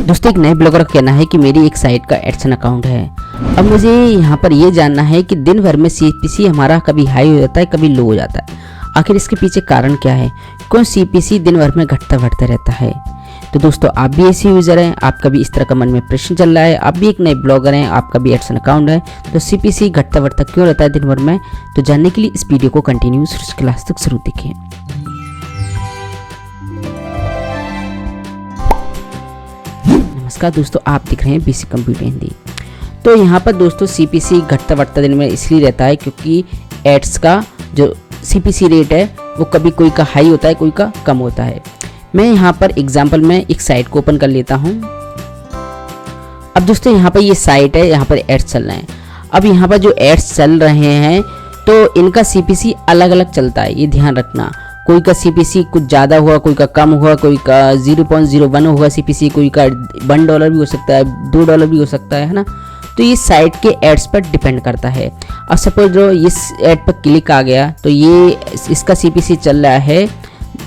दोस्तों एक नए ब्लॉगर का कहना है कि मेरी एक साइट का एडसन अकाउंट है। अब मुझे यहाँ पर ये जानना है कि दिन भर में CPC हमारा कभी हाई हो जाता है, कभी लो हो जाता है। आखिर इसके पीछे कारण क्या है? क्यों CPC दिन भर में घटता बढ़ता रहता है? तो दोस्तों आप भी ऐसे यूज़र हैं, आपका भी इस तरह का मन में प्रश्न चल रहा है, आप भी एक नए ब्लॉगर हैं, आपका भी एडसन अकाउंट है, तो CPC घटता बढ़ता क्यों रहता है दिन भर में? तो जानने के लिए इस वीडियो को कंटिन्यू क्लास तक जरूर देखें। नमस्कार दोस्तों, आप दिख रहे हैं बेसिक कंप्यूटर हिंदी। तो यहाँ पर दोस्तों CPC घटता बढ़ता दिन में इसलिए रहता है क्योंकि एड्स का जो CPC रेट है वो कभी कोई का हाई होता है, कोई का कम होता है। मैं यहाँ पर एग्जांपल में एक साइट को ओपन कर लेता हूँ। अब दोस्तों यहाँ पर ये साइट है, यहाँ पर एड्स चल रहे हैं। अब यहाँ पर जो एड्स चल रहे हैं तो इनका CPC अलग अलग चलता है, ये ध्यान रखना। कोई का CPC कुछ ज़्यादा हुआ, कोई का कम हुआ, कोई का 0.01 हुआ CPC, कोई का $1 भी हो सकता है, $2 भी हो सकता है ना। तो ये साइट के एड्स पर डिपेंड करता है। अब सपोज जो इस एड पर क्लिक आ गया तो ये इसका CPC चल रहा है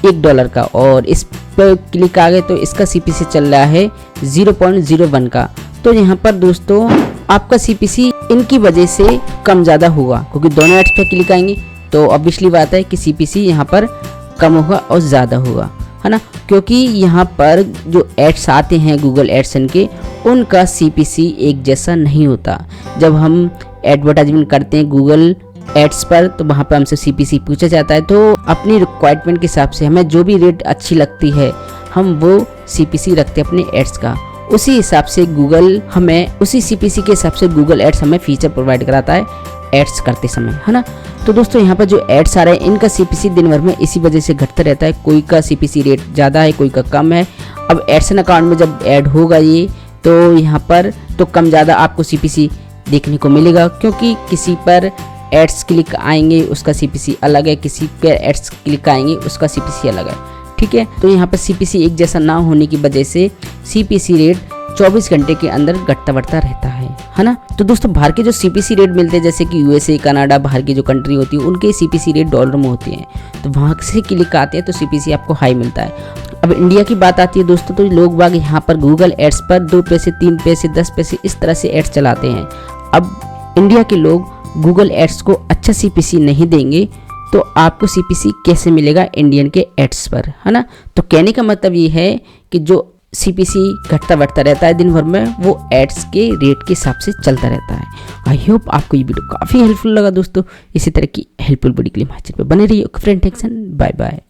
$1 का, और इस पर क्लिक आ गए तो इसका CPC चल रहा है 0.01 का। तो यहाँ पर दोस्तों आपका CPC इनकी वजह से कम ज़्यादा होगा, क्योंकि दोनों एड्स पर क्लिक आएंगे तो ऑब्वियसली बात है कि CPC यहाँ पर कम होगा और ज़्यादा होगा, है ना। क्योंकि यहाँ पर जो एड्स आते हैं गूगल एडसन के, उनका CPC एक जैसा नहीं होता। जब हम एडवर्टाइजमेंट करते हैं गूगल एड्स पर तो वहाँ पर हमसे CPC पूछा जाता है, तो अपनी रिक्वायरमेंट के हिसाब से हमें जो भी रेट अच्छी लगती है हम वो CPC रखते हैं अपने एड्स का। उसी हिसाब से गूगल हमें उसी CPC के हिसाब से गूगल एड्स हमें फीचर प्रोवाइड कराता है एड्स करते समय, है ना। तो दोस्तों यहाँ पर जो एड्स आ रहे हैं इनका CPC दिन भर में इसी वजह से घटता रहता है। कोई का CPC रेट ज़्यादा है, कोई का कम है। अब एडसन अकाउंट में जब ऐड होगा ये तो यहाँ पर तो कम ज़्यादा आपको CPC देखने को मिलेगा, क्योंकि किसी पर एड्स क्लिक आएंगे उसका CPC अलग है, किसी पर एड्स क्लिक आएंगे उसका CPC अलग है, ठीक है। तो यहाँ पर CPC एक जैसा ना होने की वजह से CPC रेट 24 घंटे के अंदर घटता बढ़ता रहता है ना। तो दोस्तों बाहर के जो CPC रेट मिलते हैं जैसे कि USA, कनाडा, बाहर की जो कंट्री होती है उनके CPC रेट डॉलर में होते हैं, तो वहाँ से क्लिक आते हैं तो CPC आपको हाई मिलता है। अब इंडिया की बात आती है दोस्तों, तो लोग बाग यहाँ पर गूगल एड्स पर 2 पैसे, 3 पैसे, 10 पैसे इस तरह से एड्स चलाते हैं। अब इंडिया के लोग गूगल एड्स को अच्छा CPC नहीं देंगे तो आपको CPC कैसे मिलेगा इंडियन के एड्स पर, है ना। तो कहने का मतलब ये है कि जो CPC घटता बढ़ता रहता है दिन भर में वो एड्स के रेट के हिसाब से चलता रहता है। आई होप आपको ये वीडियो काफ़ी हेल्पफुल लगा दोस्तों। इसी तरह की हेल्पफुल वीडियो के लिए हमारे चैनल पर बने रहिए। Friend, thanks and bye bye.